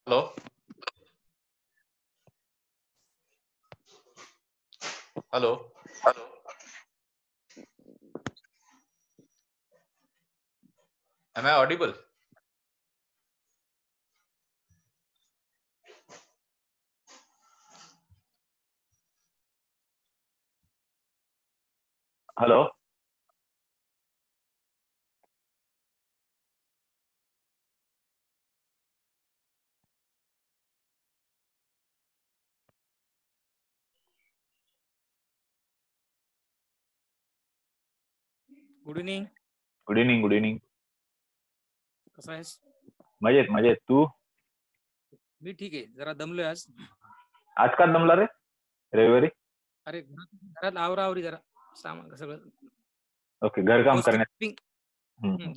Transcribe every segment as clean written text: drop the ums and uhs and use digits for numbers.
Hello? Hello? Am I audible? Hello. Good evening. Good evening. Good evening. कसा आहेस? मजेत मजेत. तू? मी ठीक आहे. जरा दमलोय आज. आज का दमला रे? रविवारी? अरे घरात आवराआवरी जरा सामान सगळं. ओके, घरकाम करण्यात.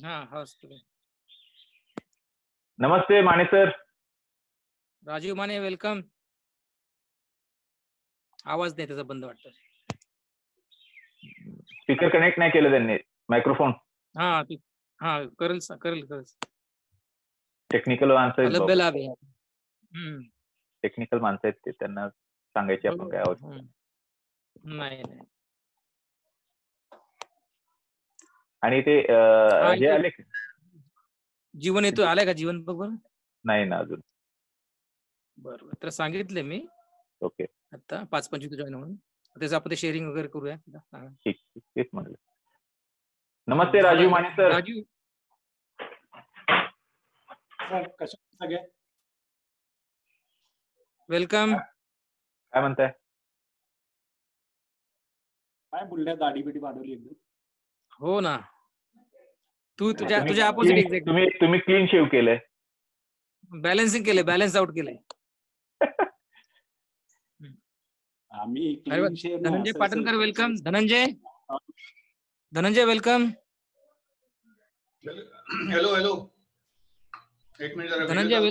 हा हाऊसकीपिंग. नमस्ते माने सर. राजीव माने, वेलकम. आवाज नाही त्याचा, बंद वाटतं. स्पीकर कनेक्ट नाही केलं त्यांनी, मायक्रोफोन. हा करेल. टेक्निकल माणसं आहेत बाबा. टेक्निकल माणसं आहेत ते, त्यांना सांगायची आपण काय आवश्यक नाही. आणि ते हे आले जीवन येतो, आलाय का जीवन बघ? नाही ना अजून. बरोबर, तर सांगितले मी. ओके, आता 5:25 जॉईन म्हणून त्याचं आपण ते शेअरिंग वगैरे करूया. ठीक, तेच म्हणलं. नमस्ते राजीव माने सर. राजीव सगळे वेलकम. काय म्हणताय? काय बोलल्या, दाढी बिडी वाढवली एकदम. हो ना, तू तुझ्या अपोजिट एक्झॅक्ट. तुम्ही क्लीन शेव केलंय. बॅलन्सिंग केलंय, बॅलन्स आउट केलंय. आम्ही Dhananjay Patankar, welcome. Dhananjay welcome. Hello. एक मिनिट. धनंजय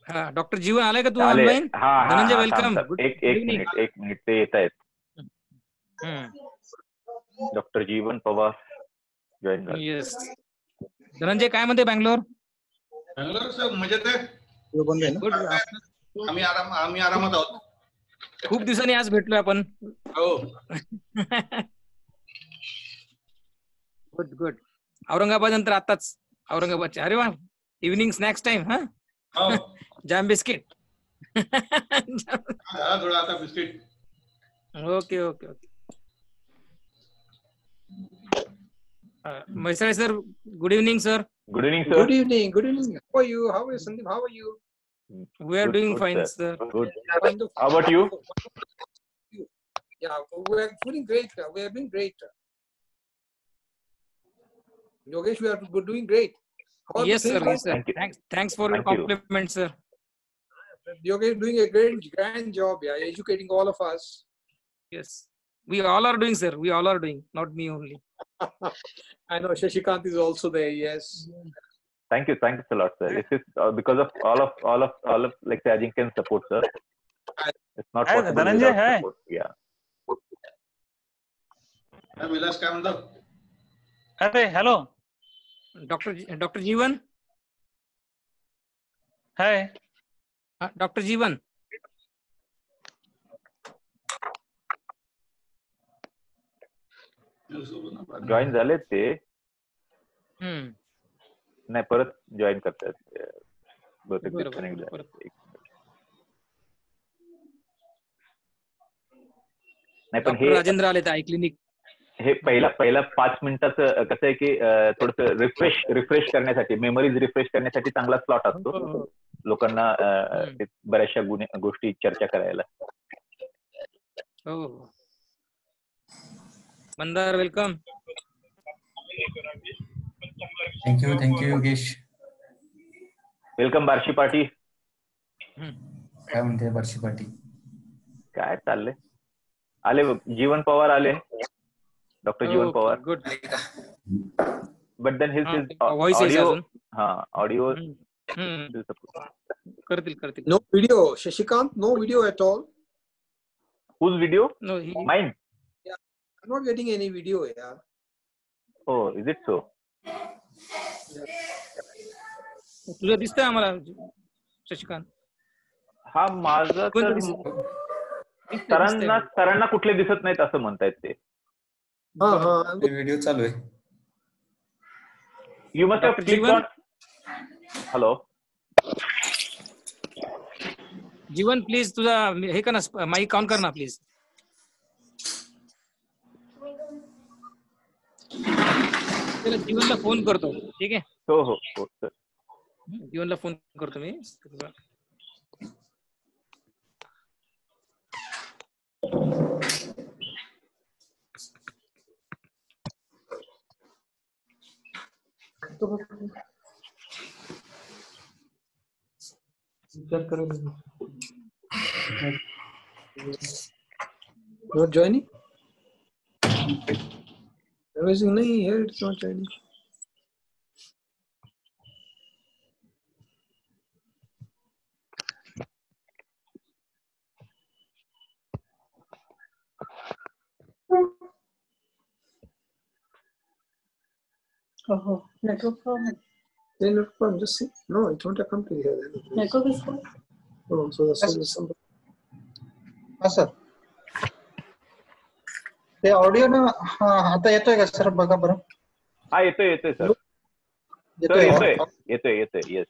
हा, डॉक्टर जीवन आलाय का तू ऑनलाईन? धनंजय वेलकम. एक मिनिट ते येत आहेत. डॉक्टर जीवन पवार जॉईन झाले. येस. धनंजय काय म्हणते बँगलोर? सर मजेत आहे. आम्ही आरामात आहोत. खूप दिवसांनी आज भेटलोय आपण. हो. गुड. औरंगाबाद नंतर आताच औरंगाबादचे. अरे वा, इव्हिनिंग स्नॅक्स टाइम. जाम बिस्किट. थोडा आता biscuit. Okay. Maisare sir, good evening sir. Good evening sir. Good evening. How are you? How are you, Sandeep? How are you? We are doing fine sir. Good. How about you? Yeah, we are doing great. We are doing great. Yogesh, we are doing great. Yes sir. Thanks for your compliment sir. Yogesh doing a grand job. Yeah, educating all of us. Yes. We all are doing sir. We all are doing, not me only. I know Shashikant is also there. Yes. Thank you a lot, sir. This is because of all of like the Ajinkyan support, sir. It's not possible without support. Yeah. Vilas काय म्हणतो? अरे hello doctor जीवन. हाय doctor जीवन. Join झाले ते. नाही, परत join करतात. नाही पण हे राजेंद्र आले तर क्लिनिक. हे पहिला 5 मिनिटाचं कसं आहे की थोडस रिफ्रेश करण्यासाठी, मेमरीज रिफ्रेश करण्यासाठी चांगला स्लॉट असतो लोकांना, बऱ्याचशा गोष्टी चर्चा करायला. हो. Mandar welcome. Thank you Yogesh. Welcome Barshi पाटी. काय म्हणते बार्शी पाटी? काय चाललंय? आले जीवन पवार आले. Doctor Jeevan Pawar. Good. But then his audio करतील. No video, Shashikant. No video at all. Whose video? No, Mine. Yeah, I'm not getting any video. Yeah. हो, इज इट सो? तुझं दिसतंय आम्हाला शशिकांत. हा माझं कोणतं तर दिसतंय? सरांना कुठले दिसत नाहीत असं म्हणतायत ते. व्हिडिओ चालू आहे. You must have click on. Hello Jeevan please तुझा हे कर ना, माईक ऑन कर ना प्लीज. जीवनला फोन करतो. ठीक आहे. हो हो हो सर. जीवनला फोन करतो मी. Not joining? Everything nahi here, it's not joining. Oh, network problem. Then not problem, just see. No, it won't come to here. Network is fine. Oh, so that's some. हा sir, ते audio ना आता येतोय का sir? बघा बरं. हा येतोय सर. येतोय येस.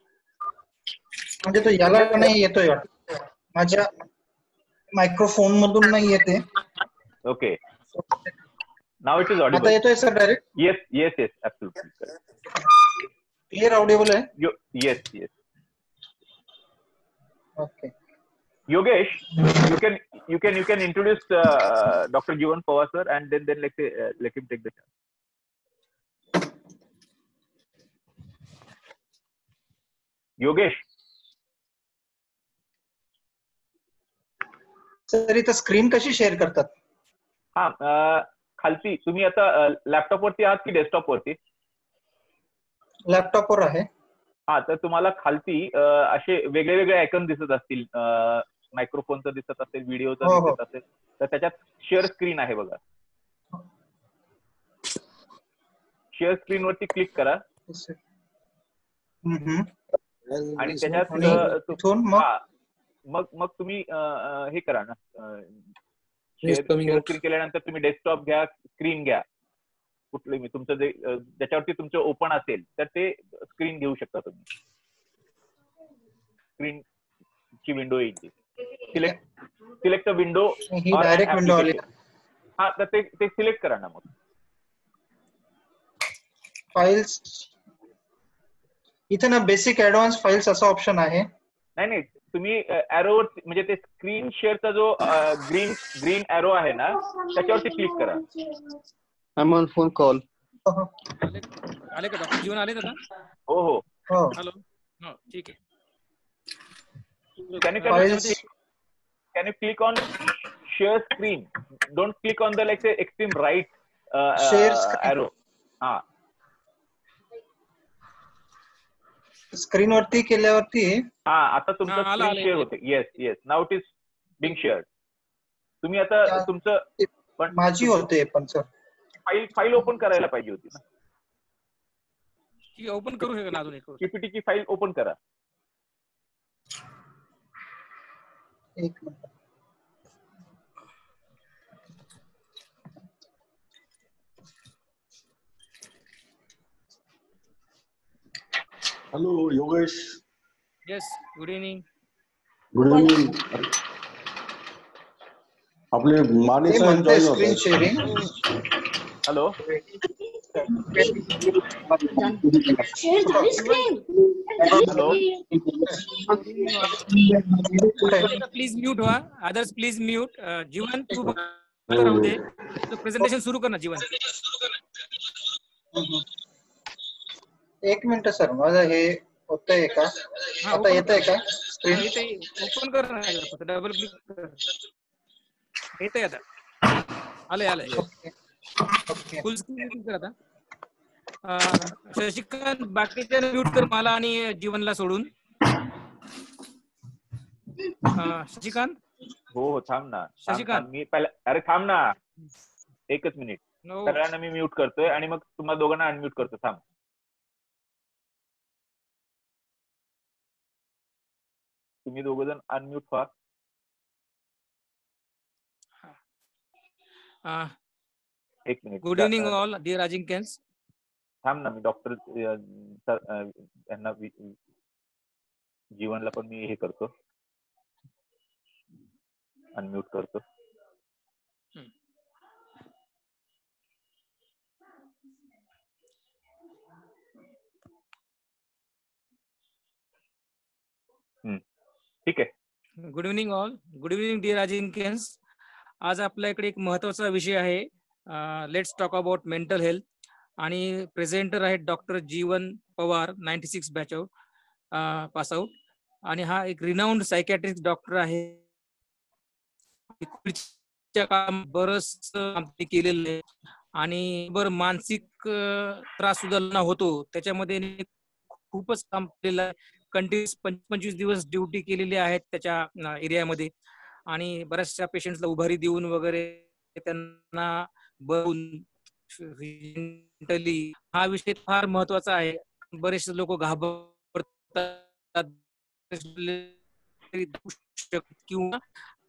म्हणजे तो याला नाही येतोय वाटतं, माझ्या मायक्रोफोन मधून नाही येते. ओके, नाउ इट इज आता ऑडिबल. येतोय sir direct? Yes absolutely. Clear audible आहे? Yes. Okay. Yogesh, you can introduce Dr. Jivan Pawar sir, and then let him take the chance. Yogesh. Sir इथं screen कशी share करतात? हा, खालती तुम्ही आता लॅपटॉप वरती आहात की डेस्कटॉप वरती? लॅपटॉपवर आहे. हा, तर तुम्हाला खालती असे वेगळे आयकॉन दिसत असतील. मायक्रोफोनचं दिसत असेल, व्हिडिओचं दिसत असेल, तर त्याच्यात शेअर स्क्रीन आहे बघा. शेअर स्क्रीन वरती क्लिक करा आणि त्याच्यात मग तुम्ही हे करा ना, शेअर स्क्रीन केल्यानंतर तुम्ही डेस्कटॉप घ्या, स्क्रीन घ्या, कुठले मी तुमचं जे ज्याच्यावरती तुमचं ओपन असेल तर ते स्क्रीन घेऊ शकता तुम्ही. स्क्रीन ची विंडो येईल. Select window. डायरेक्ट विंडो आली. हा, तर ते सिलेक्ट करा ना. मग फाइल्स इथे ना बेसिक ऍडव्हान्स फाइल्स असा ऑप्शन आहे. नाही, तुम्ही एरोवर म्हणजे ते स्क्रीन शेअरचा जो ग्रीन एरो आहे ना, त्याच्यावरती क्लिक करा. I'm on phone call. आले का डॉक्टर जीवन? आले आता? हो. हॅलो. हो, ठीक आहे. Can you click on share screen? Don't click on the extreme right arrow. हा, स्क्रीन वरती केल्यावरती हा, आता तुमचं स्क्रीन शेअर होते. Yes, now it is being shared. तुम्ही आता तुमचं माझी होते, पण सर फाईल ओपन करायला पाहिजे होती ना. ती ओपन करू शकता अजून एक. पीपीटी ची फाईल ओपन करा. एक minute. Hello, Yogesh. Yes, good evening. Good evening. आपले माने ते साहेब म्हणते जॉइन स्क्रीन होतात. Sharing. Hello. Hello. Please mute व्हा. Others please mute. जीवन तू राहू दे. प्रेझेंटेशन सुरू कर ना जीवन. एक मिनिट सर, माझं हे होतंय का? आता येतंय का स्क्रीन? ओपन कर ना, डबल क्लिक कर. येतंय आता. आलंय. फुल स्क्रीन कर आता. शशिकांत बाकीच्या म्यूट कर, मला आणि जीवनला सोडून. शशिकांत. हो, थांब ना. शशिकांत. मी पहिला. अरे थांब ना. एकच मिनिट. नो सगळ्यांना मी म्यूट करतोय आणि मग तुम्हाला दोघांना अनम्यूट करतो. थांब. तुम्ही दोघ जण अनम्यूट व्हा. एक मिनिट. Good evening all dear Ajinkyans. थांब ना, मी डॉक्टर यांना जीवनला पण मी हे करतो, अनम्यूट करतो. ठीक आहे. Good evening all. Good evening dear Ajinkyans. आज आपल्या इकडे एक महत्वाचा विषय आहे. Let's talk about mental health. आणि प्रेझेंटर आहेत doctor Jeevan Pawar, 96 batch out, pass out. आणि हा एक रिनाऊंड सायकॅट्रिस्ट डॉक्टर आहे. बरंच काम केलेलं आहे आणि मानसिक त्रास सुद्धा होतो त्याच्यामध्ये खूपच काम केलेलं आहे. कंटिन्यूस 25 दिवस ड्युटी केलेली आहेत त्याच्या एरियामध्ये आणि बऱ्याचशा पेशंट्सला उभारी देऊन वगैरे त्यांना बघून मेंटली हा विषय फार महत्वाचा आहे. बरेचसे लोक घाबरतात किंवा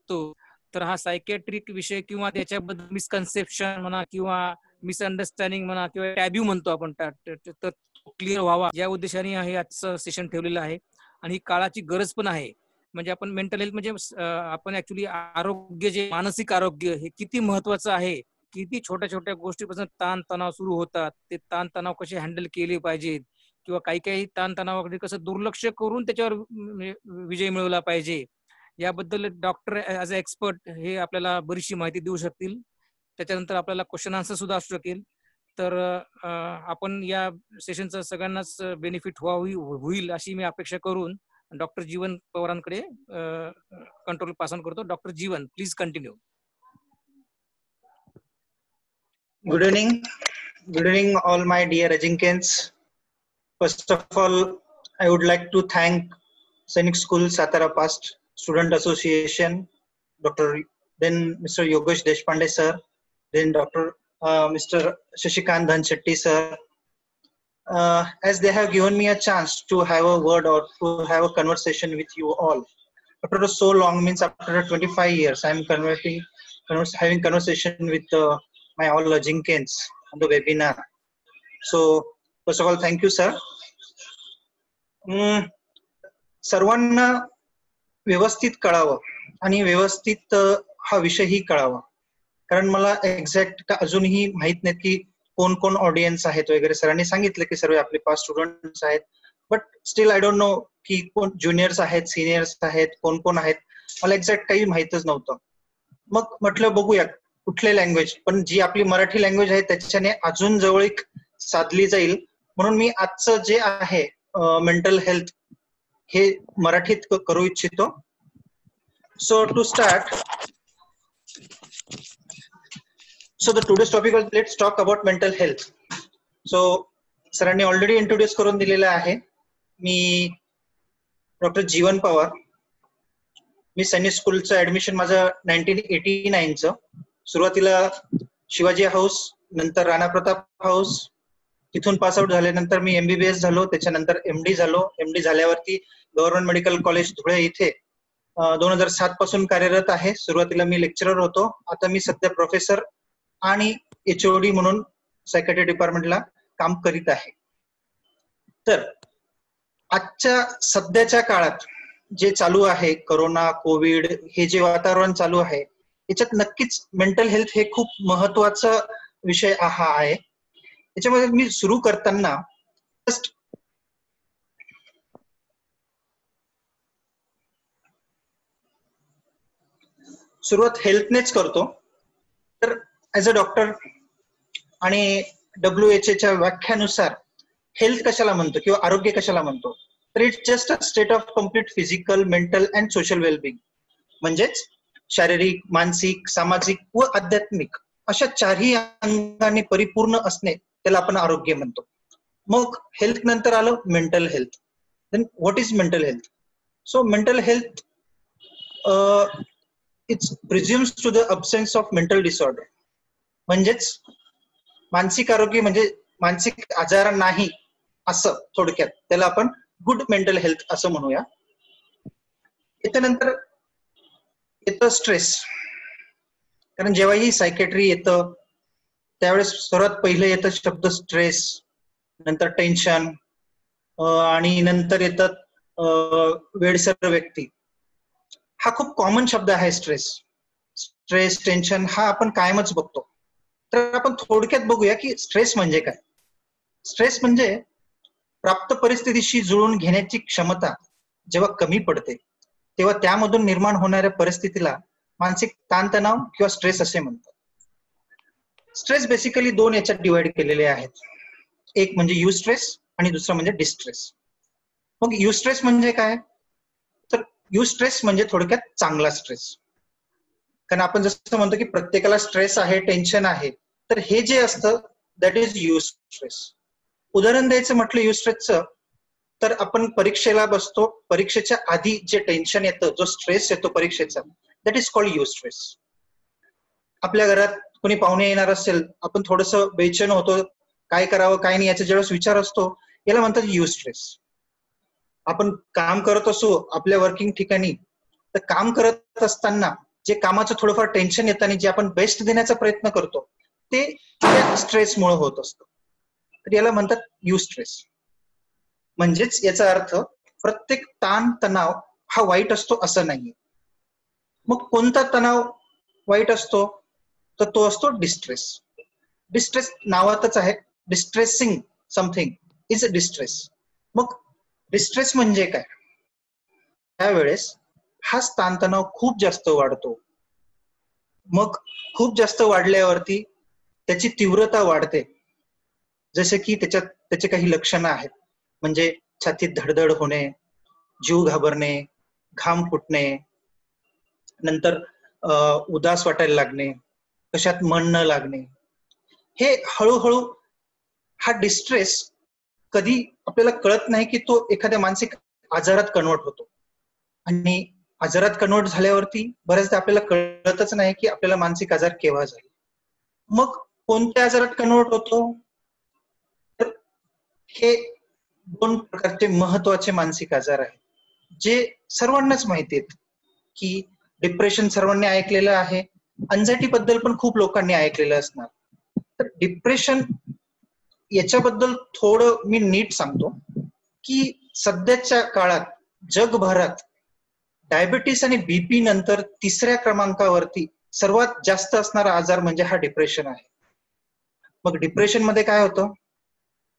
तो तर हा सायकॅट्रिक विषय किंवा त्याच्याबद्दल मिसकन्सेप्शन म्हणा किंवा मिसअंडरस्टँडिंग म्हणा किंवा टॅब्यू म्हणतो आपण तर क्लिअर व्हावा या उद्देशाने हे आजचं सेशन ठेवलेलं आहे. आणि ही काळाची गरज पण आहे. म्हणजे आपण मेंटल हेल्थ म्हणजे आपण ऍक्च्युली आरोग्य जे मानसिक आरोग्य हे किती महत्वाचं आहे. किती छोट्या छोट्या गोष्टीपासून ताण तणाव सुरू होतात. ते ताण तणाव कसे हँडल केले पाहिजेत किंवा काही ताण तणावाकडे कसं दुर्लक्ष करून त्याच्यावर विजय मिळवला पाहिजे याबद्दल डॉक्टर ऍज अ एक्सपर्ट हे आपल्याला बरीचशी माहिती देऊ शकतील. त्याच्यानंतर आपल्याला क्वेश्चन आन्सर सुद्धा असू शकेल. तर आपण या सेशनचा सगळ्यांनाच बेनिफिट होईल अशी मी अपेक्षा करून डॉक्टर जीवन पवारांकडे कंट्रोल पास ऑन करतो. Doctor Jeevan, please continue. Good evening. Good evening, all my dear Ajinkins. First of all, I would like to thank Sainik School Satara Past Student Association, then Mr. Yogesh Deshpande sir, then Mr. Shashikant Dhanshetty sir, as they have given me a chance to have a word or to have a conversation with you all. After so long, means after 25 years, I am having conversation with my all Ajinkins on the webinar. So first of all, thank you sir. सर्वांना व्यवस्थित कळावं आणि व्यवस्थित हा विषयही कळावा. कारण मला exact अजूनही माहित नाही की कोण कोण ऑडियन्स आहेत वगैरे. सरांनी सांगितलं की सर्व आपले 5 स्टुडंट्स आहेत, but still I don't know की कोण ज्युनियर्स आहेत, सिनियर्स आहेत, कोण कोण आहेत. मला एक्झॅक्ट काही माहितच नव्हतं. मग म्हटलं बघूया कुठले लँग्वेज, पण जी आपली मराठी लँग्वेज आहे त्याच्याने अजून जवळीक साधली जाईल म्हणून मी आजचं जे आहे मेंटल हेल्थ हे मराठीत करू इच्छितो. So to start, so the today's topic is let's talk about mental health. So सरांनी ऑलरेडी इंट्रोड्यूस करून दिलेलं आहे. मी डॉक्टर जीवन पवार. मी सैनिक स्कूलचं ऍडमिशन माझं 1989चं. सुरुवातीला शिवाजी हाऊस, नंतर राणा प्रताप हाऊस, तिथून पास आउट झाल्यानंतर मी MBBS झालो. त्याच्यानंतर MD झालो. MD झाल्यावरती गव्हर्नमेंट मेडिकल कॉलेज धुळे इथे 2007 पासून कार्यरत आहे. सुरुवातीला मी लेक्चरर होतो. आता मी सध्या प्रोफेसर आणि HOD म्हणून सायकॅट्री डिपार्टमेंटला काम करीत आहे. तर आजच्या सध्याच्या काळात जे चालू आहे, कोरोना, कोविड हे जे वातावरण चालू आहे, याच्यात नक्कीच मेंटल हेल्थ हे खूप महत्वाचा विषय हा आहे. याच्यामध्ये मी सुरू करताना जस्ट सुरुवात हेल्थनेच करतो. तर ऍज अ डॉक्टर आणि WHO व्याख्यानुसार हेल्थ कशाला म्हणतो किंवा आरोग्य कशाला म्हणतो, तर it's just a state of complete physical, mental and social wellbeing. म्हणजेच शारीरिक, मानसिक, सामाजिक व आध्यात्मिक अशा चारही अंगाने परिपूर्ण असणे त्याला आपण आरोग्य म्हणतो. मग हेल्थ नंतर आलं mental health. Then what is mental health? So mental health it's presumes to the absence of mental disorder. म्हणजेच मानसिक आरोग्य म्हणजे मानसिक आजार नाही असं थोडक्यात, त्याला आपण गुड मेंटल हेल्थ असं म्हणूया. त्याच्यानंतर येतं स्ट्रेस. कारण जेव्हाही सायकेट्री येतं त्यावेळेस सर्वात पहिलं येतं शब्द स्ट्रेस, नंतर टेन्शन, आणि नंतर येतात वेडसर व्यक्ती. हा खूप कॉमन शब्द आहे स्ट्रेस. स्ट्रेस, टेन्शन हा आपण कायमच बघतो. तर आपण थोडक्यात बघूया की स्ट्रेस म्हणजे काय. स्ट्रेस म्हणजे प्राप्त परिस्थितीशी जुळून घेण्याची क्षमता जेव्हा कमी पडते तेव्हा त्यामधून निर्माण होणाऱ्या परिस्थितीला मानसिक ताणतणाव किंवा स्ट्रेस असे म्हणतात. स्ट्रेस बेसिकली दोन याच्यात डिवाइड केलेले आहेत. एक म्हणजे यू स्ट्रेस आणि दुसरा म्हणजे डिस्ट्रेस. मग यू स्ट्रेस म्हणजे काय, तर यू स्ट्रेस म्हणजे थोडक्यात चांगला स्ट्रेस. कारण आपण जसं म्हणतो की प्रत्येकाला स्ट्रेस आहे, टेन्शन आहे, तर हे जे असतं दॅट इज यू स्ट्रेस. उदाहरण द्यायचं म्हटलं यू स्ट्रेसचं, तर आपण परीक्षेला बसतो, परीक्षेच्या आधी जे टेन्शन येतं, जो स्ट्रेस येतो परीक्षेचा, that is called you stress. आपल्या घरात कोणी पाहुणे येणार असेल, आपण थोडंसं बेचैन होतो, काय करावं काय नाही याचा ज्यावेळेस विचार असतो, याला म्हणतात यू स्ट्रेस. आपण काम करत असो आपल्या वर्किंग ठिकाणी, तर काम करत असताना जे कामाचं थोडंफार टेन्शन येतं आणि जे आपण बेस्ट देण्याचा प्रयत्न करतो ते स्ट्रेसमुळे होत असतं, तर याला म्हणतात यू स्ट्रेस. म्हणजेच याचा अर्थ प्रत्येक ताण तणाव हा वाईट असतो असं नाहीये. मग कोणता तणाव वाईट असतो, तर तो असतो डिस्ट्रेस. डिस्ट्रेस नावातच आहे, distressing something is a distress. मग डिस्ट्रेस म्हणजे काय, त्यावेळेस हा ताणतणाव खूप जास्त वाढतो. मग खूप जास्त वाढल्यावरती त्याची तीव्रता वाढते. जसे की त्याचे काही लक्षणं आहेत, म्हणजे छातीत धडधड होणे, जीव घाबरणे, घाम फुटणे, नंतर उदास वाटायला लागणे, कशात मन न लागणे. हे हळूहळू हा डिस्ट्रेस कधी आपल्याला कळत नाही की तो एखाद्या मानसिक आजारात कन्वर्ट होतो. आणि आजारात कन्वर्ट झाल्यावरती बऱ्याचदा आपल्याला कळतच नाही की आपल्याला मानसिक आजार केव्हा झाला. मग कोणत्या आजारात कन्वर्ट होतो, तर हे दोन प्रकारचे महत्वाचे मानसिक आजार आहेत जे सर्वांनाच माहिती आहेत. की डिप्रेशन सर्वांनी ऐकलेलं आहे, अँझायटी बद्दल पण खूप लोकांनी ऐकलेलं असणार. तर डिप्रेशन याच्याबद्दल थोडं मी नीट सांगतो की सध्याच्या काळात जगभरात डायबिटीस आणि बीपी नंतर तिसऱ्या क्रमांकावरती सर्वात जास्त असणारा आजार म्हणजे हा डिप्रेशन आहे. मग डिप्रेशन मध्ये काय होतं,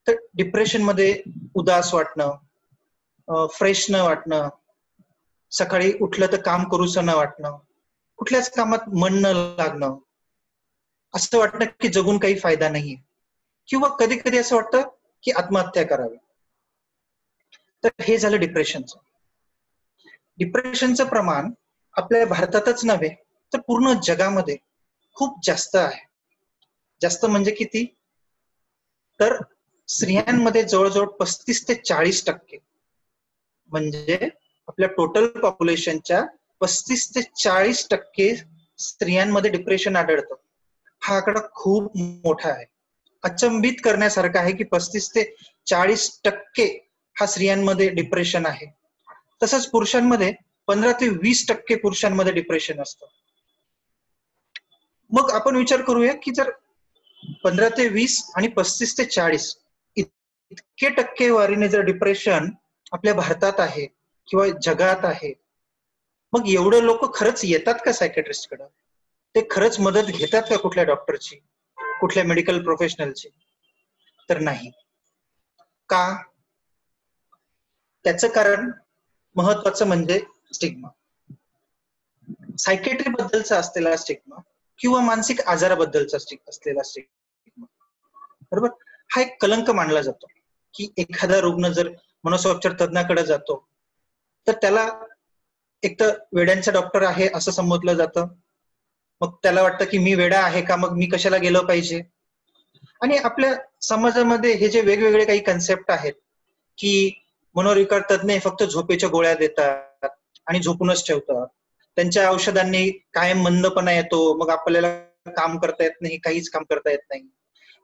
तर डिप्रेशन मध्ये उदास वाटणं, फ्रेश न वाटणं, सकाळी उठलं तर काम करूसं न वाटणं, कुठल्याच कामात मन न लागणं, असं वाटणं की जगून काही फायदा नाहीये, किंवा कधी कधी असं वाटतं की आत्महत्या करावी. तर हे झालं डिप्रेशनचं. डिप्रेशनचं प्रमाण आपल्या भारतातच नव्हे तर पूर्ण जगामध्ये खूप जास्त आहे. जास्त म्हणजे किती, तर स्त्रियांमध्ये जवळजवळ 35 ते 40%, म्हणजे आपल्या टोटल पॉप्युलेशनच्या 35 ते 40% स्त्रियांमध्ये डिप्रेशन आढळतं. हा आकडा खूप मोठा आहे. अचंबित करण्यासारखा आहे की 35 ते 40% हा स्त्रियांमध्ये डिप्रेशन आहे. तसंच पुरुषांमध्ये 15 ते 20% पुरुषांमध्ये डिप्रेशन असतं. मग आपण विचार करूया की जर 15 ते 20 आणि 35 ते 40 इतके टक्केवारीने जर डिप्रेशन आपल्या भारतात आहे किंवा जगात आहे, मग एवढे लोक खरंच येतात का सायकॅट्रिस्ट कडे, ते खरंच मदत घेतात का कुठल्या डॉक्टरची, कुठल्या मेडिकल प्रोफेशनलची, तर नाही. का, त्याचं कारण महत्वाचं म्हणजे स्टिग्मा. सायकॅट्री बद्दलचा असलेला स्टिग्मा किंवा मानसिक आजाराबद्दलचा असलेला स्टिग्मा, बरोबर, हा एक कलंक मानला जातो. की एखादा रुग्ण जर मनसोपचार तज्ञाकडे जातो तर त्याला एक तर वेड्यांचा डॉक्टर आहे असं संबोधलं जातं. मग त्याला वाटतं की मी वेडा आहे का, मग मी कशाला गेलो पाहिजे. आणि आपल्या समाजामध्ये हे जे वेगवेगळे काही कन्सेप्ट आहेत की मनोविकार तज्ञ फक्त झोपेच्या गोळ्या देतात आणि झोपूनच ठेवतात, त्यांच्या औषधांनी कायम मंदपणा येतो, मग आपल्याला काम करता येत नाही, काहीच काम करता येत नाही.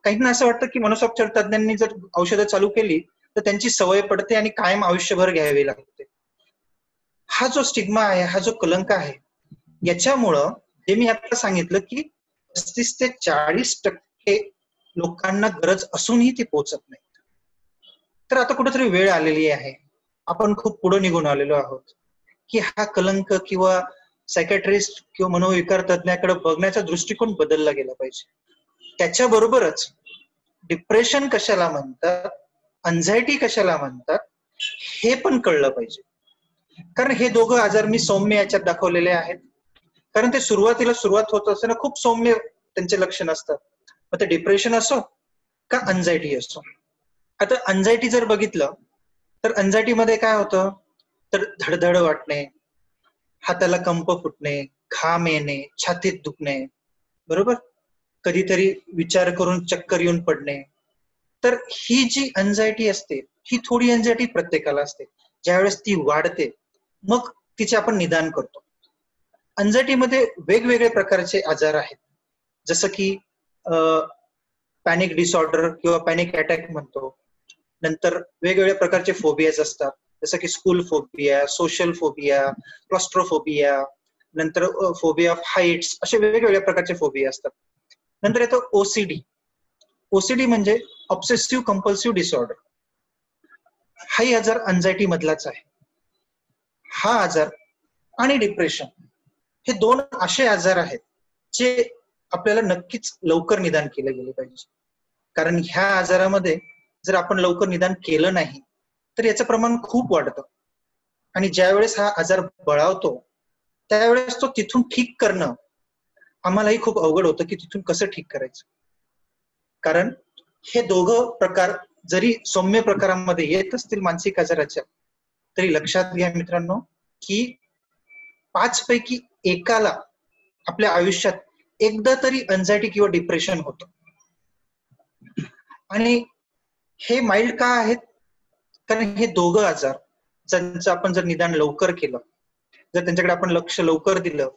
काहींना असं वाटतं की मनसोपचार तज्ञांनी जर औषधं चालू केली तर त्यांची सवय पडते आणि कायम आयुष्यभर घ्यावी लागते. हा जो स्टिग्मा आहे, हा जो कलंक आहे, याच्यामुळं जे मी आता सांगितलं की 35 ते 40% लोकांना गरज असूनही ती पोहोचत नाही. तर आता कुठेतरी वेळ आलेली आहे, आपण खूप पुढे निघून आलेलो आहोत की हा कलंक किंवा सायकॅट्रिस्ट किंवा मनोविकार तज्ञाकडे बघण्याचा दृष्टिकोन बदलला गेला पाहिजे. त्याच्याबरोबरच डिप्रेशन कशाला म्हणतात, अँझायटी कशाला म्हणतात हे पण कळलं पाहिजे. कारण हे दोघं आजार मी सौम्य याच्यात दाखवलेले आहेत, कारण ते सुरुवात होत असताना खूप सौम्य त्यांचे लक्षण असतात. मग ते डिप्रेशन असो का अँझायटी असो. आता अँझायटी जर बघितलं तर अँझायटी मध्ये काय होतं, तर धडधड वाटणे, हाताला कंप फुटणे, घाम येणे, छातीत दुखणे, बरोबर, कधीतरी विचार करून चक्कर येऊन पडणे. तर ही जी अँझायटी असते, ही थोडी अँझायटी प्रत्येकाला असते. ज्यावेळेस ती वाढते मग तिचे आपण निदान करतो. अँझायटीमध्ये वेगवेगळे प्रकारचे आजार आहेत, जसं की पॅनिक डिसऑर्डर किंवा पॅनिक अटॅक म्हणतो. नंतर वेगवेगळ्या प्रकारचे फोबियाज असतात, जसं की school phobia, social phobia, claustrophobia, नंतर फोबिया ऑफ हाईट्स, असे वेगवेगळ्या प्रकारचे फोबिया असतात. नंतर येतो ओसीडी. ओसीडी म्हणजे ऑब्सेसिव्ह कंपल्सिव्ह डिसऑर्डर. हाही आजार अँझायटी मधलाच आहे. हा आजार आणि डिप्रेशन हे दोन असे आजार आहेत जे आपल्याला नक्कीच लवकर निदान केले गेले पाहिजे. कारण ह्या आजारामध्ये जर आपण लवकर निदान केलं नाही तर याचं प्रमाण खूप वाढतं, आणि ज्यावेळेस हा आजार बळावतो त्यावेळेस तो तिथून ठीक करणं आम्हालाही खूप अवघड होतं की तिथून कसं ठीक करायचं. कारण हे दोघं प्रकार जरी सौम्य प्रकारामध्ये येत असतील मानसिक आजाराच्या, तरी लक्षात घ्या मित्रांनो की 5 पैकी एकाला आपल्या आयुष्यात एकदा तरी अँझायटी किंवा डिप्रेशन होतं. आणि हे माइल्ड का आहेत, कारण हे दोघं आजार ज्यांचं आपण जर निदान लवकर केलं, जर त्यांच्याकडे आपण लक्ष लवकर दिलं,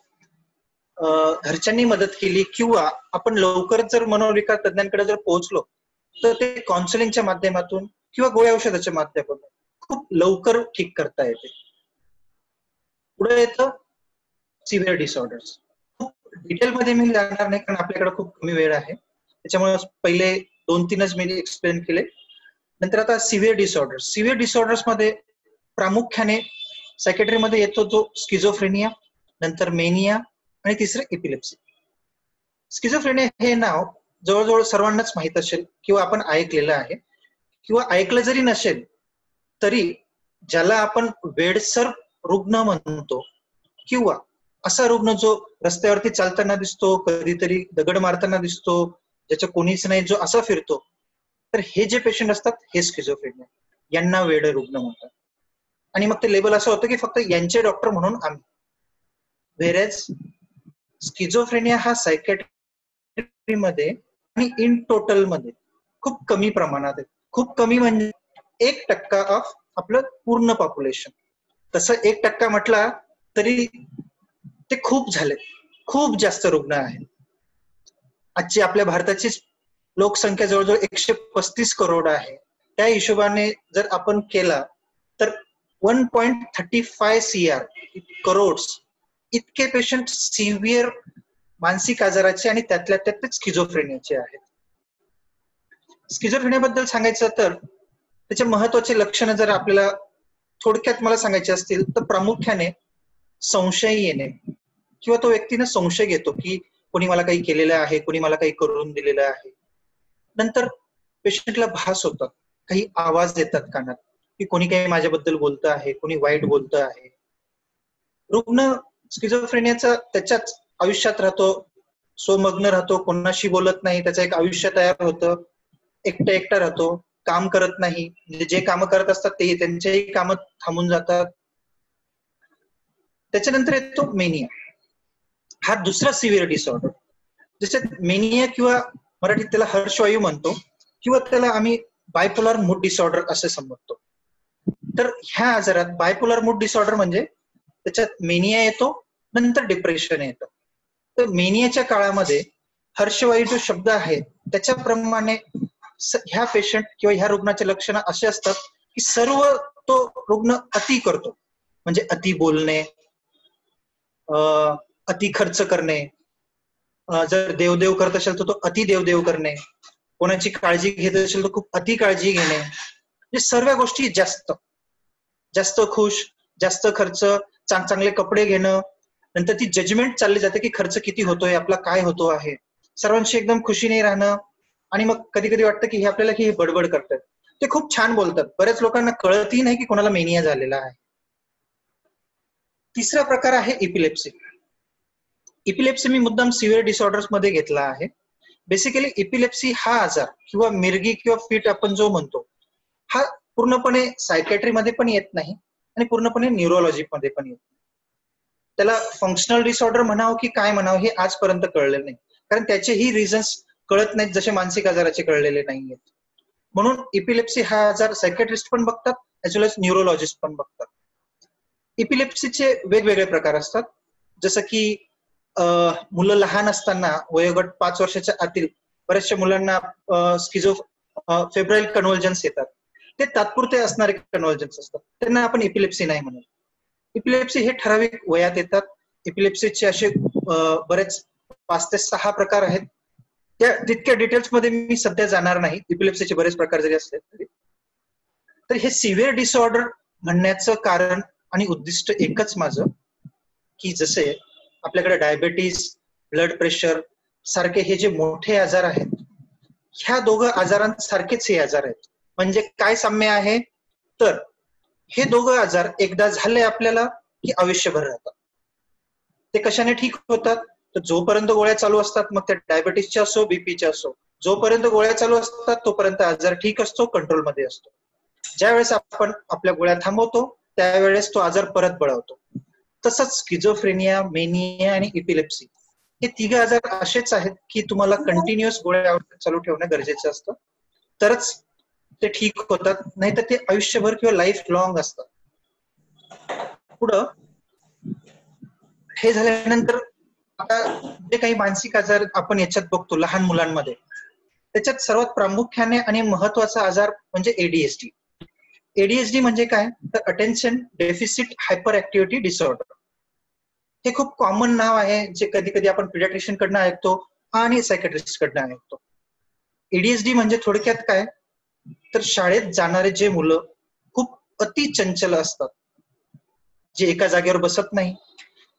घरच्यांनी मदत केली किंवा आपण लवकर जर मनोविकार तज्ञांकडे जर पोहोचलो तर ते काउन्सिलिंगच्या माध्यमातून किंवा गोळ्या औषधाच्या माध्यमातून खूप लवकर ठीक करता येते. पुढे येतं सिव्हिअर डिसऑर्डर्स. खूप डिटेलमध्ये मी जाणार नाही कारण आपल्याकडे खूप कमी वेळ आहे, त्याच्यामुळे पहिले 2-3च मी एक्सप्लेन केले. नंतर आता सिव्हिअर डिसऑर्डर्स. सिव्हिअर डिसऑर्डर्स मध्ये प्रामुख्याने सायकॅट्रीमध्ये येतो जो स्किझोफ्रेनिया, नंतर मेनिया आणि तिसरं एपिलेप्सी. स्किझोफ्रेनिया हे नाव जवळजवळ सर्वांनाच माहित असेल किंवा आपण ऐकलेलं आहे, किंवा ऐकलं जरी नसेल तरी ज्याला आपण वेडसर रुग्ण म्हणतो किंवा असा रुग्ण जो रस्त्यावरती चालताना दिसतो, कधीतरी दगड मारताना दिसतो, ज्याचं कोणीच नाही, जो असा फिरतो, तर हे जे पेशंट असतात हे स्किझोफ्रेनिया, यांना वेड रुग्ण म्हणतात. आणि मग ते लेबल असं होतं की फक्त यांचे डॉक्टर म्हणून आम्ही. व्हेरेज स्किझोफ्रेनिया हा सायकॅट्रीमध्ये आणि इन टोटल मध्ये खूप कमी प्रमाणात आहे. खूप कमी म्हणजे 1% ऑफ आपलं पूर्ण पॉप्युलेशन. तसं 1% म्हटला तरी ते खूप झाले, खूप जास्त रुग्ण आहेत. आजची आपल्या भारताची लोकसंख्या जवळजवळ 135 करोड आहे. त्या हिशोबाने जर आपण केला तर 1.35 करोड इतके पेशंट सिव्हिअर मानसिक आजाराचे आणि त्यातल्या त्यात स्किझोफ्रेनियाचे आहेत. स्किझोफ्रेनियाबद्दल सांगायचं तर त्याचे महत्वाचे लक्षणं जर आपल्याला थोडक्यात मला सांगायचे असतील तर प्रामुख्याने संशय येणे, किंवा तो व्यक्तीने संशय घेतो की कोणी मला काही केलेलं आहे, कोणी मला काही करून दिलेलं आहे. नंतर पेशंटला भास होतात, काही आवाज येतात कानात की कोणी काही माझ्याबद्दल बोलतं आहे, कोणी वाईट बोलतं आहे. रुग्ण स्किझोफ्रेनियाचा त्याच्याच आयुष्यात राहतो, स्वमग्न राहतो, कोणाशी बोलत नाही, त्याचं एक आयुष्य तयार होतं, एकटा राहतो, काम करत नाही, म्हणजे जे कामं करत असतात ते त्यांचेही कामं थांबून जातात. त्याच्यानंतर येतो मेनिया. हा दुसरा सिव्हिअर डिसऑर्डर, ज्याच्यात मेनिया किंवा मराठीत त्याला हर्षवायू म्हणतो, किंवा त्याला आम्ही बायपोलर मूड डिसऑर्डर असे संबोधतो. तर ह्या आजारात बायपोलर मूड डिसऑर्डर म्हणजे त्याच्यात मेनिया येतो, नंतर डिप्रेशन येतं. तर मेनियाच्या काळामध्ये हर्षवायू जो शब्द आहे त्याच्याप्रमाणे ह्या पेशंट किंवा ह्या रुग्णाचे लक्षणं असे असतात की सर्व तो रुग्ण अति करतो, म्हणजे अति बोलणे, अति खर्च करणे, जर देवदेव करत असेल तर तो अति देवदेव करणे, कोणाची काळजी घेत असेल तर खूप अति काळजी घेणे, म्हणजे सर्व गोष्टी जास्त जास्त खुश, जास्त खर्च, चांगले कपडे घेणं, नंतर ती जजमेंट चालली जाते की खर्च किती होतोय, आपला काय होतो आहे, सर्वांशी एकदम खुशीने राहणं, आणि मग कधी कधी वाटतं की हे आपल्याला की बडबड करतात. ते खूप छान बोलतात, बऱ्याच लोकांना कळतही नाही की कोणाला मेनिया झालेला आहे. तिसरा प्रकार आहे इपिलेप्सी. इपिलेप्सी मी मुद्दाम सिव्हिअर डिसऑर्डर्स मध्ये घेतला आहे. बेसिकली इपिलेप्सी हा आजार किंवा मिरगी किंवा फिट आपण जो म्हणतो, हा पूर्णपणे सायकॅट्री मध्ये पण येत नाही आणि पूर्णपणे न्यूरोलॉजी मध्ये पण येत नाही. त्याला फंक्शनल डिसऑर्डर म्हणावं की काय म्हणावं हे आजपर्यंत कळलेलं नाही, कारण त्याचेही रिझन्स कळत नाहीत जसे मानसिक आजाराचे कळलेले नाहीयेत. म्हणून इपिलेप्सी हा आजार सायकॅट्रिस्ट पण बघतात ऍज वेल एज न्यूरोलॉजिस्ट पण बघतात. इपिलेप्सीचे वेगवेगळे प्रकार असतात, जसं की मुलं लहान असताना वयोगट 5 वर्षाच्या आतील बऱ्याचशा मुलांना फेब्राईल कन्व्हल्जन्स येतात. ते तात्पुरते असणारे कन्व्हल्जन्स असतात, त्यांना आपण इपिलेप्सी नाही म्हणत. इपिलेप्सी हे ठराविक वयात येतात. इपिलेप्सीचे असे बरेच 5 ते 6 प्रकार आहेत. त्या तितक्या डिटेल्स मध्ये मी सध्या जाणार नाही, इपिलेप्सीचे बरेच प्रकार जरी असले तरी. तर हे सिव्हिअर डिसऑर्डर म्हणण्याचं कारण आणि उद्दिष्ट एकच माझं, की जसे आपल्याकडे डायबेटीस, ब्लड प्रेशर सारखे हे जे मोठे आजार आहेत, ह्या दोघं आजारांसारखेच हे आजार आहेत. म्हणजे काय साम्य आहे, तर हे दोघं आजार एकदा झाले आपल्याला की आयुष्यभर राहतात. ते कशाने ठीक होतात, तर जोपर्यंत गोळ्या चालू असतात, मग त्या डायबेटीसच्या असो बीपीच्या असो, जोपर्यंत गोळ्या चालू असतात तोपर्यंत आजार ठीक असतो, कंट्रोलमध्ये असतो. ज्यावेळेस आपण आपल्या गोळ्या थांबवतो त्यावेळेस तो आजार परत बळावतो. तसंच स्किझोफ्रेनिया, मेनिया आणि इपिलेप्सी हे 3 आजार असेच आहेत की तुम्हाला कंटिन्युअस गोळ्या चालू ठेवणं गरजेचं असतं, तरच ते ठीक होतात, नाहीतर ते आयुष्यभर किंवा लाईफ लॉंग असतात. पुढं हे झाल्यानंतर आता जे काही मानसिक आजार आपण याच्यात बघतो लहान मुलांमध्ये, त्याच्यात सर्वात प्रामुख्याने आणि महत्वाचा आजार म्हणजे एडीएचडी. एडीएचडी म्हणजे काय, तर attention deficit hyper activity disorder. हे खूप कॉमन नाव आहे, जे कधी कधी आपण पिडियाट्रिशियन कडनं ऐकतो आणि सायकॅट्रिस्ट कडनं ऐकतो. एडीएचडी म्हणजे थोडक्यात काय, तर शाळेत जाणारे जे मुलं खूप अति चंचल असतात, जे एका जागेवर बसत नाही,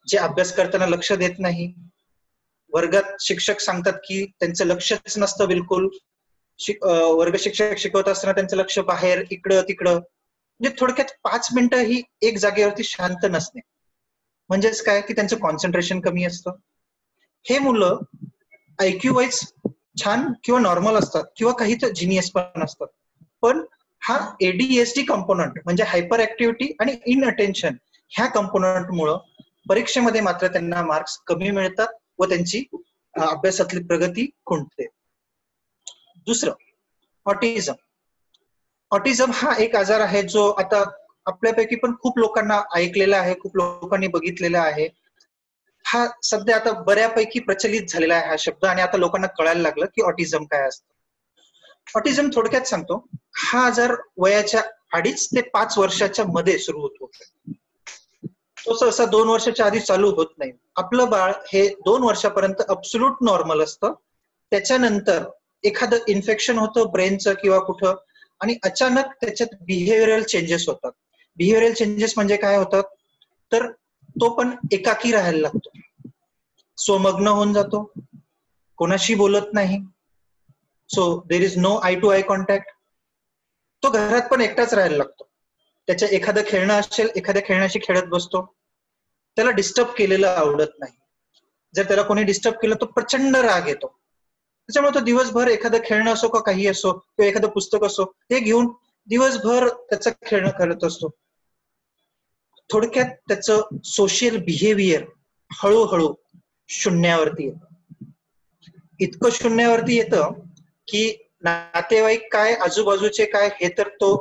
जे अभ्यास करताना लक्ष देत नाही, वर्गात शिक्षक सांगतात की त्यांचं लक्षच नसतं बिलकुल, वर्ग शिक्षक शिकवत असताना त्यांचं लक्ष बाहेर इकडं तिकडं, म्हणजे थोडक्यात 5 मिनिटं ही एक जागेवरती शांत नसणे, म्हणजेच काय की त्यांचं कॉन्सन्ट्रेशन कमी असतं. हे मुलं आयक्यू वाईज छान किंवा नॉर्मल असतात किंवा काही तर जिनियस पण असतात, पण हा एडीएचडी कंपोनंट म्हणजे हायपर ऍक्टिव्हिटी आणि इनअटेन्शन ह्या कंपोनंटमुळं परीक्षेमध्ये मात्र त्यांना मार्क्स कमी मिळतात व त्यांची अभ्यासातली प्रगती खुंटते. दुसरं ऑटिझम. ऑटिझम हा एक आजार आहे जो आता आपल्यापैकी पण खूप लोकांना ऐकलेला आहे, खूप लोकांनी बघितलेला आहे. हा सध्या आता बऱ्यापैकी प्रचलित झालेला आहे हा शब्द, आणि आता लोकांना कळायला लागलं की ऑटिझम काय असतं. ऑटिझम थोडक्यात सांगतो, हा आजार वयाच्या 2.5 ते 5 वर्षाच्या मध्ये सुरू होतो. तो सहसा 2 वर्षाच्या आधी चालू होत नाही. आपलं बाळ हे 2 वर्षापर्यंत अब्सोल्यूट नॉर्मल असतं. त्याच्यानंतर एखादं इन्फेक्शन होतं ब्रेनचं किंवा कुठं, आणि अचानक त्याच्यात बिहेवियरल चेंजेस होतात. बिहेवियरल चेंजेस म्हणजे काय होतात, तर तो पण एकाकी राहायला लागतो, स्वमग्न होऊन जातो, कोणाशी बोलत नाही, so there is no eye to eye contact. तो घरात पण एकटाच राहायला लागतो. त्याच्या एखादं खेळणं असेल, एखाद्या खेळण्याशी खेळत बसतो, त्याला डिस्टर्ब केलेलं आवडत नाही. जर त्याला कोणी डिस्टर्ब केलं तर प्रचंड राग येतो. त्याच्यामुळे तो दिवसभर एखादं खेळणं असो का काही असो किंवा एखादं पुस्तक असो ते घेऊन दिवसभर त्याचं खेळणं करत असतो. थोडक्यात त्याचं सोशल बिहेवियर हळूहळू शून्यावरती येतं. इतकं शून्यावरती येतं की नातेवाईक काय, आजूबाजूचे काय हे तर तो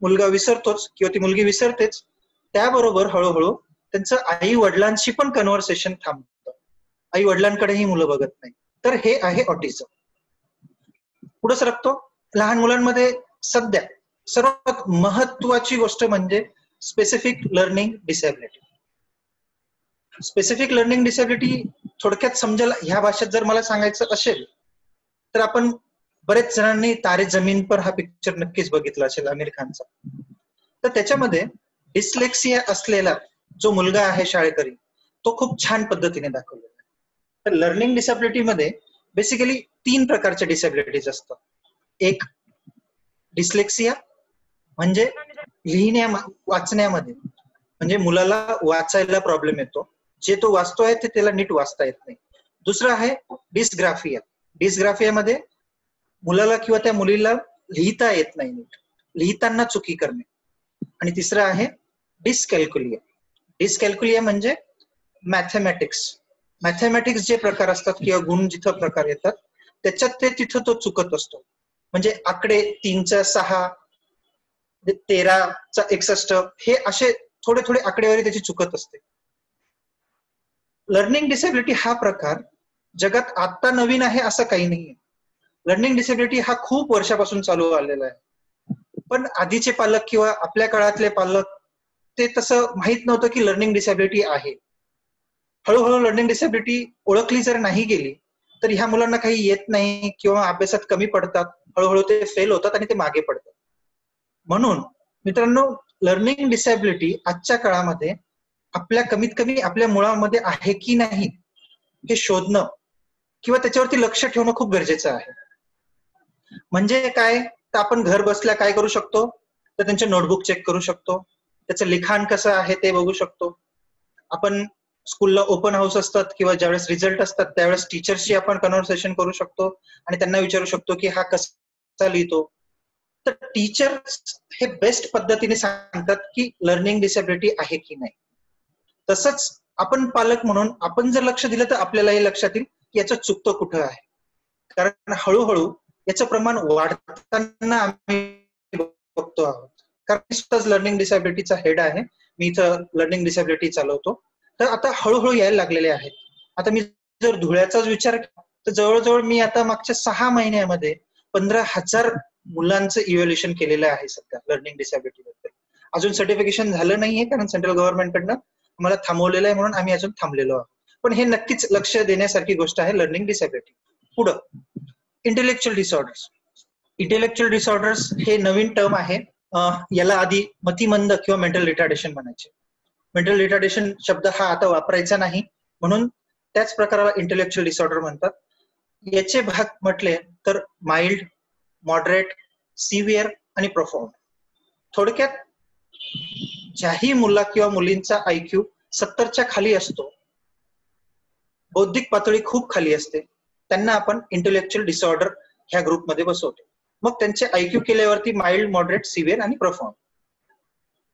मुलगा विसरतोच किंवा ती मुलगी विसरतेच. त्याबरोबर हळूहळू त्यांचं आई वडिलांशी पण कन्व्हर्सेशन थांबतं. आई वडिलांकडेही मुलं बघत नाही. तर हे आहे ऑटिझम. पुढे सरकतो. लहान मुलांमध्ये सध्या सर्वात महत्वाची गोष्ट म्हणजे specific learning disability. Specific learning disability थोडक्यात समजेल ह्या भाषेत जर मला सांगायचं असेल तर आपण बरेच जणांनी तारे जमीन पर हा पिक्चर नक्कीच बघितला असेल आमिर खानचा. तर त्याच्यामध्ये डिस्लेक्सिया असलेला जो मुलगा आहे शाळेकरी तो खूप छान पद्धतीने दाखवलेला आहे. तर लर्निंग डिसॅबिलिटी मध्ये बेसिकली 3 प्रकारच्या डिसॅबिलिटीज असतात. एक डिस्लेक्सिया म्हणजे वाचण्यामध्ये, म्हणजे मुलाला वाचायला प्रॉब्लेम येतो, जे तो वाचतोय ते त्याला नीट वाचता येत नाही. दुसरं आहे डिस्ग्राफिया. डिस्ग्राफियामध्ये मुलाला किंवा त्या मुलीला लिहिता येत नाही नीट, लिहिताना चुकी करणे. आणि तिसरं आहे डिस्कॅल्क्युलिया. डिस्कॅल्क्युलिया म्हणजे मॅथमॅटिक्स जे प्रकार असतात किंवा गुण जिथं प्रकार येतात त्याच्यात ते तिथं तो चुकत असतो. म्हणजे आकडे 3चा 6, 13चा 61 हे असे थोडे थोडे आकडेवारी त्याची चुकत असते. लर्निंग डिसॅबिलिटी हा प्रकार जगात आता नवीन आहे असं काही नाहीये. लर्निंग डिसॅबिलिटी हा खूप वर्षापासून चालू आलेला आहे. पण आधीचे पालक किंवा आपल्या काळातले पालक ते तसं माहित नव्हतं की लर्निंग डिसॅबिलिटी आहे. हळूहळू लर्निंग डिसॅबिलिटी ओळखली जर नाही गेली तर ह्या मुलांना काही येत नाही किंवा अभ्यासात कमी पडतात, हळूहळू ते फेल होतात आणि ते मागे पडतात. म्हणून मित्रांनो, लर्निंग डिसॅबिलिटी आजच्या काळामध्ये आपल्या कमीत कमी आपल्या मुळामध्ये आहे की नाही हे शोधणं किंवा त्याच्यावरती लक्ष ठेवणं खूप गरजेचं आहे. म्हणजे काय, तर आपण घर बसल्या काय करू शकतो, तर त्यांचे नोटबुक चेक करू शकतो, त्याचं लिखाण कसं आहे ते बघू शकतो. आपण स्कूलला ओपन हाऊस असतात किंवा ज्यावेळेस रिझल्ट असतात त्यावेळेस टीचर्सशी आपण कन्व्हर्सेशन करू शकतो आणि त्यांना विचारू शकतो की हा कसा लिहितो. तर टीचर हे बेस्ट पद्धतीने सांगतात की लर्निंग डिसॅबिलिटी आहे की नाही. तसंच आपण पालक म्हणून आपण जर लक्ष दिलं तर आपल्यालाही लक्षात येईल की याचं चुकतं कुठं आहे. कारण हळूहळू याचं प्रमाण वाढताना आम्ही बघतो आहोत. कारण मी स्वतःच लर्निंग डिसॅबिलिटीचा हेड आहे, मी इथं लर्निंग डिसॅबिलिटी चालवतो. तर आता हळूहळू यायला लागलेले आहेत. आता मी जर धुळ्याचाच विचार केला तर जवळजवळ मी आता मागच्या 6 महिन्यामध्ये 15,000 मुलांचं इव्हॅल्युएशन केलेलं आहे सध्या लर्निंग डिसॅबिलिटी बद्दल. अजून सर्टिफिकेशन झालं नाहीये कारण सेंट्रल गव्हर्नमेंटकडनं आम्हाला थांबवलेलं आहे म्हणून आम्ही अजून थांबलेलो आहोत. पण हे नक्कीच लक्ष देण्यासारखी गोष्ट आहे लर्निंग डिसॅबिलिटी. पुढं इंटेलेक्च्युअल डिसऑर्डर्स. इंटेलेक्च्युअल डिसऑर्डर्स हे नवीन टर्म आहे. याला आधी मतिमंद किंवा मेंटल रिटार्डेशन म्हणायचे. मेंटल रिटार्डेशन शब्द हा आता वापरायचा नाही म्हणून त्याच प्रकाराला इंटेलेक्च्युअल डिसऑर्डर म्हणतात. याचे भाग म्हटले तर माइल्ड, मॉडरेट, सिव्हिअर आणि प्रोफाउंड. थोडक्यात ज्याही मुला किंवा मुलींचा IQ 70च्या खाली असतो, बौद्धिक पातळी खूप खाली असते, त्यांना आपण इंटेलेक्च्युअल डिसऑर्डर ह्या ग्रुपमध्ये बसवतो. मग त्यांचे IQ केल्यावरती माइल्ड, मॉडरेट, सिव्हिअर आणि प्रोफाउंड.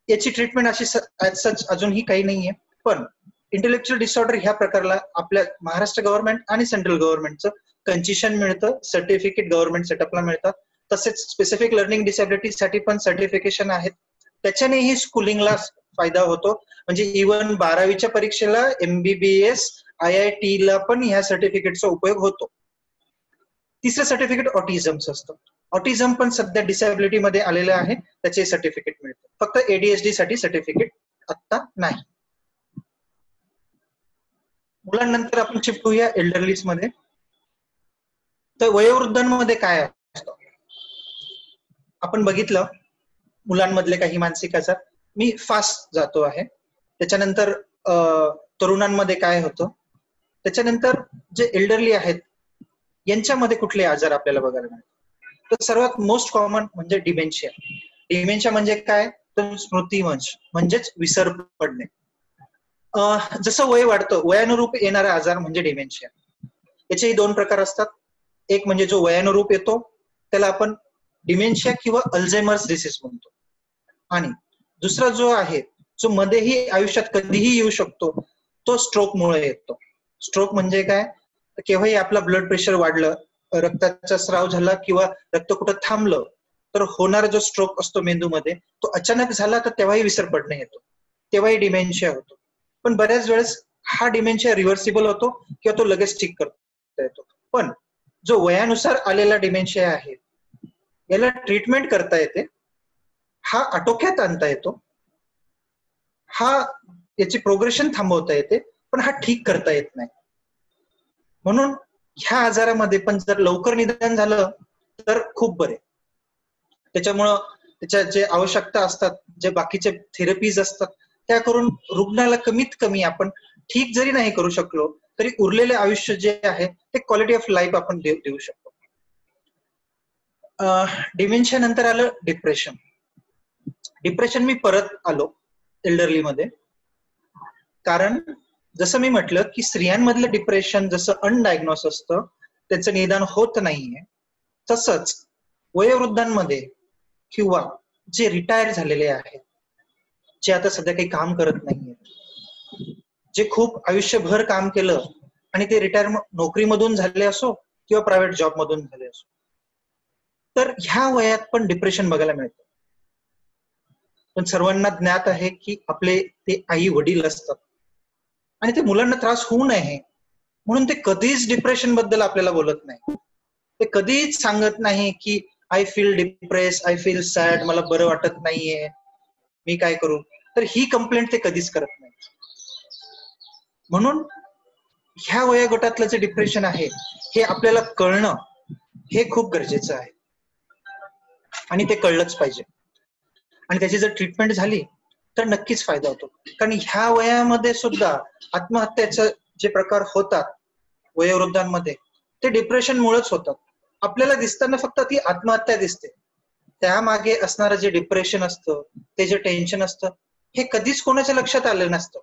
याची ट्रीटमेंट अशी सच अजूनही काही नाहीये. पण इंटेलेक्च्युअल डिसऑर्डर ह्या प्रकारला आपल्या महाराष्ट्र गव्हर्नमेंट आणि सेंट्रल गव्हर्नमेंटचं कन्सेशन मिळतं, सर्टिफिकेट गव्हर्नमेंट सेटअपला मिळतात. तसेच स्पेसिफिक लर्निंग डिसॅबिलिटीसाठी पण सर्टिफिकेशन आहेत. त्याच्यानेही स्कूलिंगला फायदा होतो. म्हणजे इव्हन 12वीच्या परीक्षेला MBBS, IIT ला पण ह्या सर्टिफिकेटचा उपयोग होतो. तिसरं सर्टिफिकेट ऑटिझमचं असतं. ऑटिझम पण सध्या डिसॅबिलिटी मध्ये आलेलं आहे, त्याचे सर्टिफिकेट मिळतं. फक्त ADHD साठी सर्टिफिकेट आता नाही. मुलांनंतर आपण शिफ्ट होऊया एल्डरलीज मध्ये. तर वयोवृद्धांमध्ये काय असतं आपण बघितलं, मुलांमधले काही मानसिक आजार. मी फास्ट जातो आहे. त्याच्यानंतर तरुणांमध्ये काय होतं, त्याच्यानंतर जे एल्डरली आहेत यांच्यामध्ये कुठले आजार आपल्याला बघायला मिळतात. तर सर्वात मोस्ट कॉमन म्हणजे डिमेन्शिया. डिमेन्शिया म्हणजे काय, तर स्मृतिभ्रंश म्हणजेच विसर पडणे. जसं वय वाढतं वयानुरूप येणारा आजार म्हणजे डिमेन्शिया. याचेही 2 प्रकार असतात. एक म्हणजे जो वयानुरूप येतो त्याला आपण डिमेन्शिया किंवा अल्झायमर्स डिसीज म्हणतो. आणि दुसरा जो आहे जो मध्येही आयुष्यात कधीही येऊ शकतो तो स्ट्रोकमुळे येतो. स्ट्रोक म्हणजे काय, केव्हाही आपला ब्लड प्रेशर वाढलं, रक्ताचा स्राव झाला किंवा रक्त कुठं थांबलं तर होणारा जो स्ट्रोक असतो मेंदूमध्ये तो अचानक झाला तर तेव्हाही विसर पडणे येतो, तेव्हाही डिमेन्शिया होतो. पण बऱ्याच वेळेस हा डिमेन्शिया रिव्हर्सिबल होतो किंवा तो लगेच ठीक करता येतो. पण जो वयानुसार आलेला डिमेन्शिया आहे याला ट्रीटमेंट करता येते, हा आटोक्यात आणता येतो, हा याची प्रोग्रेशन थांबवता येते, पण हा ठीक करता येत नाही. म्हणून ह्या आजारामध्ये पण जर लवकर निदान झालं तर खूप बरे. त्याच्यामुळं त्याच्या जे आवश्यकता असतात, जे बाकीचे थेरपीज असतात त्या करून रुग्णाला कमीत कमी आपण ठीक जरी नाही करू शकलो तरी उरलेले आयुष्य जे आहे ते क्वालिटी ऑफ लाईफ आपण देऊ शकतो. डिमेन्शिया नंतर आलं डिप्रेशन. डिप्रेशन मी परत आलो एल्डरली मध्ये, कारण जसं मी म्हटलं की स्त्रियांमधलं डिप्रेशन जसं अनडायग्नोस असतं, त्याचं निदान होत नाहीये, तसंच वयोवृद्धांमध्ये किंवा जे रिटायर झालेले आहेत, जे आता सध्या काही काम करत नाहीये, जे खूप आयुष्यभर काम केलं आणि ते रिटायर नोकरीमधून झाले असो किंवा प्रायव्हेट जॉब मधून झाले असो, तर ह्या वयात पण डिप्रेशन बघायला मिळतं. पण सर्वांना ज्ञात आहे की आपले ते आई वडील असतात आणि ते मुलांना त्रास होऊ नये म्हणून ते कधीच डिप्रेशन बद्दल आपल्याला बोलत नाही. ते कधीच सांगत नाही की I feel depress, I feel sad, मला बरं वाटत नाहीये, मी काय करू. तर ही कंप्लेंट ते कधीच करत नाही. म्हणून ह्या वयोगटातलं जे डिप्रेशन आहे हे आपल्याला कळणं हे खूप गरजेचं आहे आणि ते कळलंच पाहिजे. आणि त्याची जर ट्रीटमेंट झाली तर नक्कीच फायदा होतो. कारण ह्या वयामध्ये सुद्धा आत्महत्याचे जे प्रकार होतात वयोवृद्धांमध्ये ते डिप्रेशन मुळेच होतात. आपल्याला दिसताना फक्त ती आत्महत्या दिसते, त्यामागे असणारं जे डिप्रेशन असतं, ते जे टेन्शन असतं, हे कधीच कोणाच्या लक्षात आलं नसतं.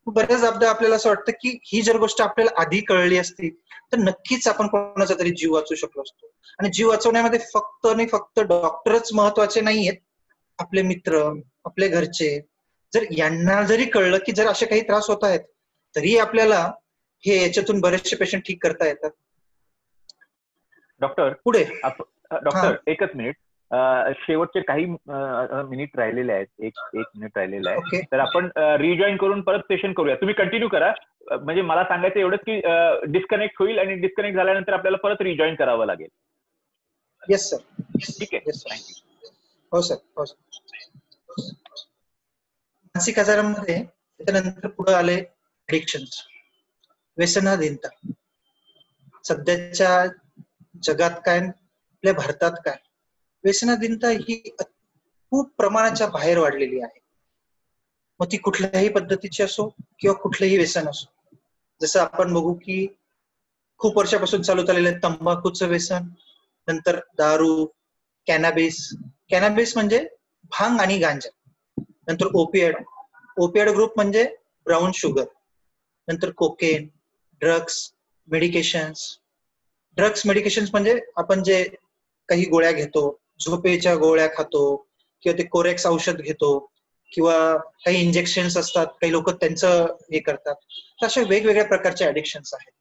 बऱ्याचदा आपल्याला असं वाटतं की ही जर गोष्ट आपल्याला आधी कळली असती तर नक्कीच आपण कोणाचा तरी जीव वाचवू शकलो असतो. आणि जीव वाचवण्यामध्ये फक्त आणि फक्त डॉक्टरच महत्वाचे नाहीयेत, आपले मित्र, आपले घरचे. जर यांना जरी कळलं की जर असे काही त्रास होत आहेत तरी आपल्याला हे याच्यातून बरेचसे पेशंट ठीक करता येतात. डॉक्टर पुढे डॉक्टर एकच मिनिट, शेवटचे काही मिनिट राहिलेले आहेत, एक मिनिट राहिलेलं आहे. ओके. तर आपण रिजॉईन करून परत सेशन करूया. तुम्ही कंटिन्यू करा. म्हणजे मला सांगायचं एवढंच की डिस्कनेक्ट होईल आणि डिस्कनेक्ट झाल्यानंतर आपल्याला परत रिजॉईन करावं लागेल. Yes sir. ठीक आहे, थँक्यू. हो सर, हो सर. मानसिक आजारामध्ये त्यानंतर पुढे आले ऍडिक्शन, व्यसनाधीनता. सध्याच्या जगात काय, आपल्या भारतात काय, व्यसनाधीनता ही खूप प्रमाणाच्या बाहेर वाढलेली आहे. मग ती कुठल्याही पद्धतीची असो किंवा कुठलेही व्यसन असो. जसं आपण बघू की खूप वर्षापासून चालू झालेलं तंबाखूचं व्यसन, नंतर दारू, कॅनॅबिस म्हणजे भांग आणि गांजा, नंतर ओपिएड ग्रुप म्हणजे ब्राऊन शुगर, नंतर कोकेन, ड्रग्स मेडिकेशन्स म्हणजे आपण जे काही गोळ्या घेतो, झोपेच्या गोळ्या खातो किंवा ते कोरेक्स औषध घेतो किंवा काही इंजेक्शन्स असतात, काही लोक त्यांचं हे करतात. तर अशा वेगवेगळ्या प्रकारचे ऍडिक्शन्स आहेत.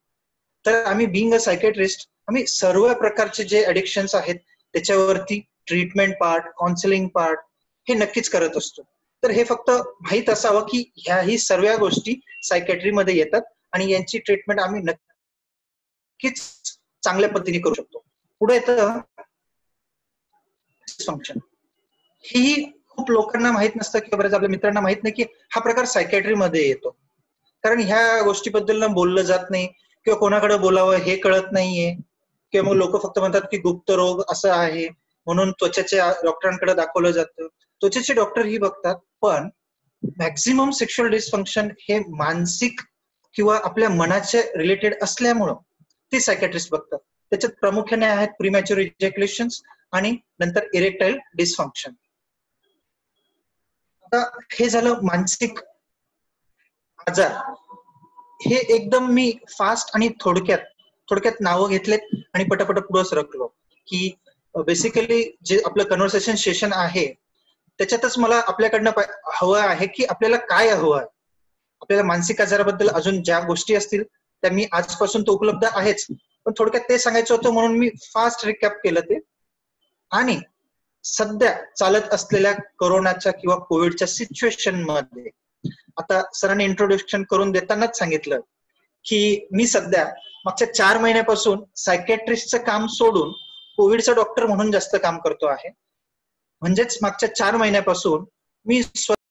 तर आम्ही बिंग अ सायकेट्रिस्ट आम्ही सर्व प्रकारचे जे ऍडिक्शन्स आहेत त्याच्यावरती ट्रीटमेंट पार्ट, काउन्सिलिंग पार्ट हे नक्कीच करत असतो. तर हे फक्त माहीत असावं की ह्याही सर्व गोष्टी सायकॅट्रीमध्ये येतात आणि यांची ट्रीटमेंट आम्ही नक्कीच चांगल्या पद्धतीने करू शकतो. पुढे येतं डिसफंक्शन. ही खूप लोकांना माहित नसतं किंवा बऱ्याच आपल्या मित्रांना माहित नाही की हा प्रकार सायकॅट्रीमध्ये येतो. कारण ह्या गोष्टीबद्दल बोललं जात नाही किंवा कोणाकडे बोलावं हे कळत नाहीये किंवा मग लोक फक्त म्हणतात की गुप्त रोग असं आहे म्हणून त्वचेच्या डॉक्टरांकडे दाखवलं जातं. त्वचेचे डॉक्टर ही बघतात, पण मॅक्झिमम सेक्शुअल डिसफंक्शन हे मानसिक किंवा आपल्या मनाचे रिलेटेड असल्यामुळं ते सायकॅट्रिस्ट बघतात. त्याच्यात प्रामुख्याने आहेत प्रीमॅच्युअर इजॅक्युलेशन्स आणि नंतर इरेक्टाईल डिसफंक्शन. आता हे झालं मानसिक आजार. हे एकदम मी फास्ट आणि थोडक्यात नावं घेतलेत आणि पटापट पुढे सरकलो की बेसिकली जे आपलं कन्व्हर्सेशन सेशन आहे त्याच्यातच मला आपल्याकडनं हवं आहे की आपल्याला काय हवं आहे. आपल्याला मानसिक आजाराबद्दल अजून ज्या गोष्टी असतील त्या मी आजपासून तो उपलब्ध आहेच, पण थोडक्यात ते सांगायचं होतं म्हणून मी फास्ट रिकॅप केलं ते. आणि सध्या चालत असलेल्या कोरोनाच्या किंवा कोविडच्या सिच्युएशन मध्ये आता सरांनी इंट्रोडक्शन करून देतानाच सांगितलं की मी सध्या मागच्या 4 महिन्यापासून सायकॅट्रिस्टचं काम सोडून कोविडचा डॉक्टर म्हणून जास्त काम करतो आहे. म्हणजेच मागच्या 4 महिन्यापासून मी